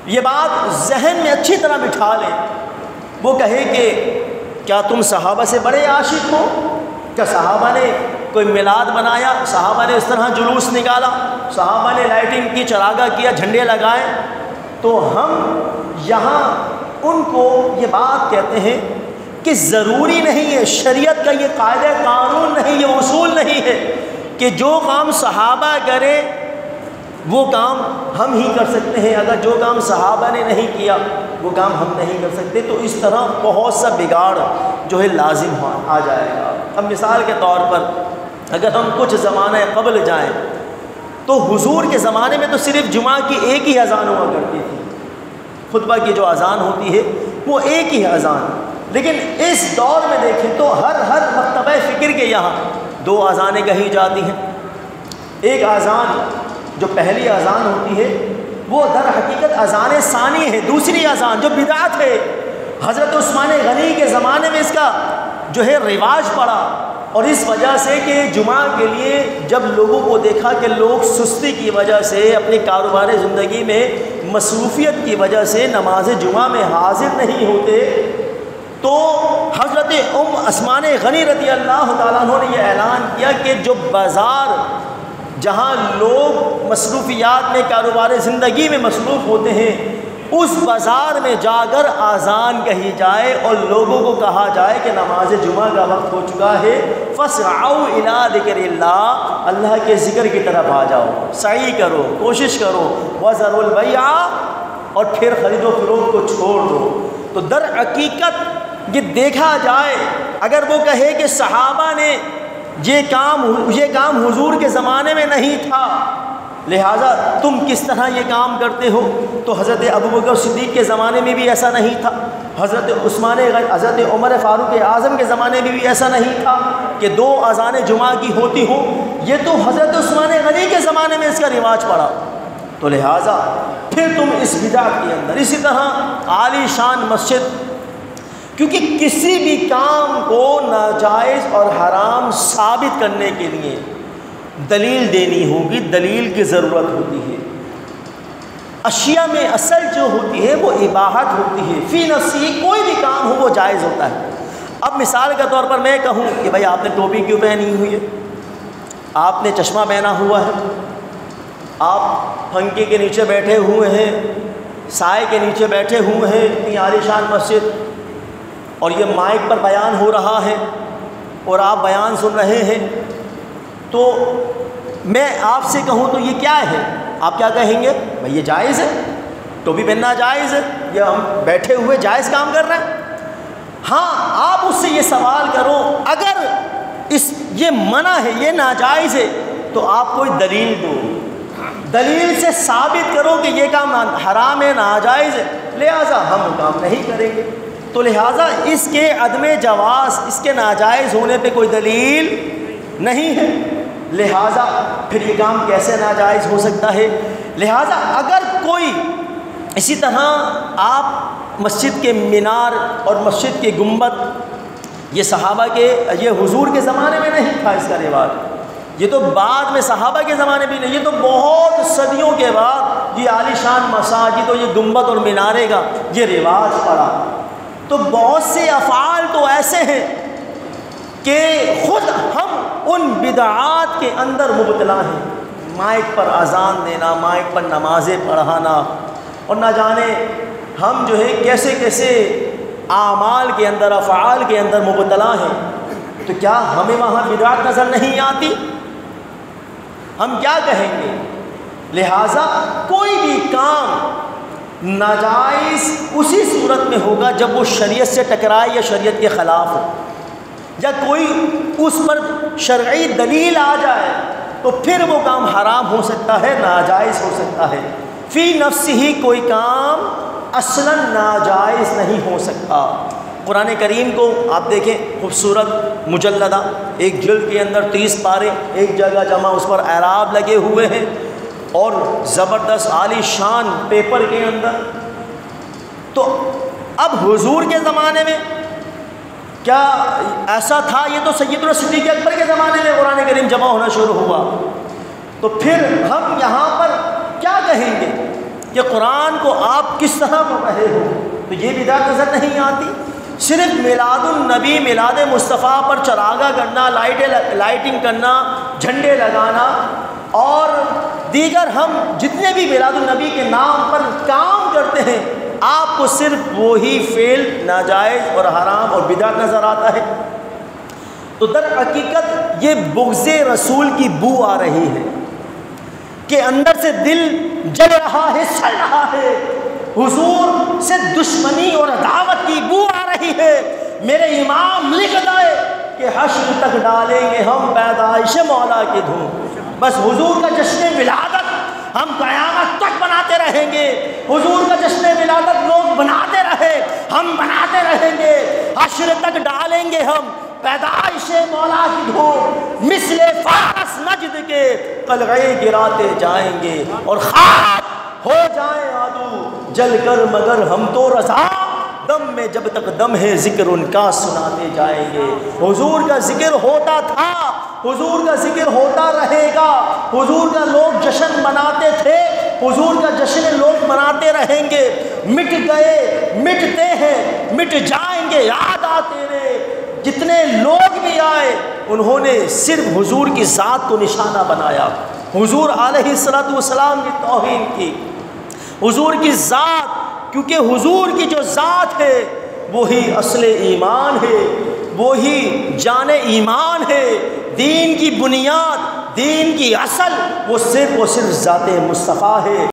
یہ بات ذہن میں اچھی طرح بٹھا لیں، وہ کہے کہ کیا تم صحابہ سے بڑے عاشق ہو؟ کیا صحابہ نے کوئی میلاد بنایا، صحابہ نے اس طرح جلوس نکالا، صحابہ نے لائٹنگ کی، چراغاں کیا، جھنڈے لگائے؟ تو ہم یہاں ان کو یہ بات کہتے ہیں کہ ضروری نہیں ہے، شریعت کا یہ قاعدہ قانون نہیں، یہ اصول نہیں ہے کہ جو کام صحابہ کرے وہ کام ہم ہی کر سکتے ہیں، اگر جو کام صحابہ نے نہیں کیا وہ کام ہم نہیں کر سکتے، تو اس طرح بہت سا بگاڑ جو ہے لازم آ جائے گا۔ اب مثال کے طور پر اگر ہم کچھ زمانہ قبل جائیں تو حضور کے زمانے میں تو صرف جمعہ کی ایک ہی اذان ہوا کرتی تھی، خطبہ کی جو اذان ہوتی ہے وہ ایک ہی اذان، لیکن اس دور میں دیکھیں تو ہر مکتبہ فکر کے یہاں 2 اذانیں کہی جاتی ہیں۔ ایک اذان جو پہلی اذان ہوتی ہے وہ در حقیقت اذان ثانی ہے، دوسری اذان جو بدعت ہے۔ حضرت عثمان غنی کے زمانے میں اس کا جو ہے رواج پڑا، اور اس وجہ سے کہ جمعہ کے لیے جب لوگوں کو دیکھا کہ لوگ سستی کی وجہ سے، اپنی کاروبار زندگی میں مصروفیت کی وجہ سے نماز جمعہ میں حاضر نہیں ہوتے، تو حضرت عثمان غنی رضی اللہ تعالیٰ عنہ نے یہ اعلان کیا کہ جو بازار جہاں لوگ مصروفیات میں کاروبار زندگی میں مصروف ہوتے ہیں اس بازار میں جا کر اذان کہی جائے اور لوگوں کو کہا جائے کہ نماز جمعہ کا وقت ہو چکا ہے، فاسعوا الی ذکر اللہ، اللہ کے ذکر کی طرف آ جاؤ، سعی کرو، کوشش کرو، وذروا البیع، اور پھر خرید و فروخت کو چھوڑ دو۔ تو در حقیقت یہ دیکھا جائے اگر وہ کہے کہ صحابہ نے یہ کام حضور کے زمانے میں نہیں تھا لہٰذا تم کس طرح یہ کام کرتے ہو، تو حضرت ابوبکر صدیق کے زمانے میں بھی ایسا نہیں تھا، حضرت عمر فاروق اعظم کے زمانے میں بھی ایسا نہیں تھا کہ 2 اذانیں جمعہ کی ہوتی ہوں، یہ تو حضرت عثمان غنی کے زمانے میں اس کا رواج پڑا، تو لہٰذا پھر تم اس بدعت کے اندر۔ اسی طرح عالی شان مسجد، کیونکہ کسی بھی کام کو ناجائز اور حرام ثابت کرنے کے لیے دلیل دینی ہوگی، دلیل کی ضرورت ہوتی ہے۔ اشیاء میں اصل جو ہوتی ہے وہ اباحت ہوتی ہے، فی نفسی کوئی بھی کام ہو وہ جائز ہوتا ہے۔ اب مثال کے طور پر میں کہوں کہ بھائی آپ نے ٹوپی کیوں پہنی ہوئی ہے، آپ نے چشمہ پہنا ہوا ہے، آپ پنکھے کے نیچے بیٹھے ہوئے ہیں، سائے کے نیچے بیٹھے ہوئے ہیں، اتنی عالی شان مسجد، اور یہ مائک پر بیان ہو رہا ہے اور آپ بیان سن رہے ہیں، تو میں آپ سے کہوں تو یہ کیا ہے، آپ کیا کہیں گے؟ بھائی یہ جائز ہے، ٹوپی پہننا جائز ہے، یہ ہم بیٹھے ہوئے جائز کام کر رہے ہیں۔ ہاں آپ اس سے یہ سوال کرو اگر یہ منع ہے، یہ ناجائز ہے، تو آپ کوئی دلیل دو، دلیل سے ثابت کرو کہ یہ کام حرام ہے، ناجائز ہے، لہٰذا ہم وہ کام نہیں کریں گے۔ تو لہٰذا اس کے عدم جواز، اس کے ناجائز ہونے پہ کوئی دلیل نہیں ہے، لہٰذا پھر یہ کام کیسے ناجائز ہو سکتا ہے؟ لہٰذا اگر کوئی اسی طرح آپ مسجد کے مینار اور مسجد کے گنبد، یہ صحابہ کے، یہ حضور کے زمانے میں نہیں تھا اس کا رواج، یہ تو بعد میں صحابہ کے زمانے بھی نہیں، یہ تو بہت صدیوں کے بعد یہ عالی شان مساجد اور یہ گنبد اور مینارے کا یہ رواج پڑا۔ تو بہت سے افعال تو ایسے ہیں کہ خود ہم ان بدعات کے اندر مبتلا ہیں، مائک پر اذان دینا، مائک پر نمازیں پڑھانا، اور نہ جانے ہم جو ہے کیسے کیسے اعمال کے اندر، افعال کے اندر مبتلا ہیں، تو کیا ہمیں وہاں بدعت نظر نہیں آتی؟ ہم کیا کہیں گے؟ لہٰذا کوئی بھی کام ناجائز اسی صورت میں ہوگا جب وہ شریعت سے ٹکرائے یا شریعت کے خلاف ہو، یا کوئی اس پر شرعی دلیل آ جائے تو پھر وہ کام حرام ہو سکتا ہے، ناجائز ہو سکتا ہے۔ فی نفس ہی کوئی کام اصلاً ناجائز نہیں ہو سکتا۔ قرآن کریم کو آپ دیکھیں، خوبصورت مجلدہ، ایک جلد کے اندر 30 پارے، ایک جگہ جمع، اس پر اعراب لگے ہوئے ہیں، اور زبردست عالی شان پیپر کے اندر۔ تو اب حضور کے زمانے میں کیا ایسا تھا؟ یہ تو سیدنا صدیق اکبر کے زمانے میں قرآن کریم جمع ہونا شروع ہوا، تو پھر ہم یہاں پر کیا کہیں گے کہ قرآن کو آپ کس طرح پڑھ رہے ہو، تو یہ بدعت نظر نہیں آتی؟ صرف میلاد النبی، میلاد مصطفیٰ پر چراغاں کرنا، لائٹنگ کرنا، جھنڈے لگانا اور دیگر ہم جتنے بھی میلاد النبی کے نام پر کام کرتے ہیں، آپ کو صرف وہی فعل ناجائز اور حرام اور بدعت نظر آتا ہے؟ تو در حقیقت یہ بغض رسول کی بو آ رہی ہے کہ اندر سے دل جل رہا ہے، سڑ رہا ہے، حضور سے دشمنی اور عداوت کی بو آ رہی ہے۔ میرے امام لکھ دائے کہ حشر تک ڈالیں گے ہم پیدائش مولا کی دھوم، بس حضور کا جشن ولادت ہم قیامت تک بناتے رہیں گے، حضور کا جشن ولادت لوگ بناتے رہے، ہم بناتے رہیں گے، حشر تک ڈالیں گے ہم پیدائش مولا کی دھوم، مثل فارس نجد کے قلعے گراتے جائیں گے اور خاک ہو جائیں عدو جل کر، مگر ہم تو رضا دم میں جب تک دم ہے ذکر ان کا سناتے جائیں گے۔ حضور کا ذکر ہوتا تھا، حضور کا ذکر ہوتا رہے گا، حضور کا لوگ جشن مناتے تھے، حضور کا جشن لوگ مناتے رہیں گے۔ مٹ گئے، مٹتے ہیں، مٹ جائیں گے، یاد آتے رہے۔ جتنے لوگ بھی آئے انہوں نے صرف حضور کی ذات کو نشانہ بنایا، حضور علیہ الصلوۃ والسلام کی توہین کی، حضور کی ذات، کیونکہ حضور کی جو ذات ہے وہی اصل ایمان ہے، وہی جان ایمان ہے، دین کی بنیاد، دین کی اصل وہ صرف ذات مصطفیٰ ہے۔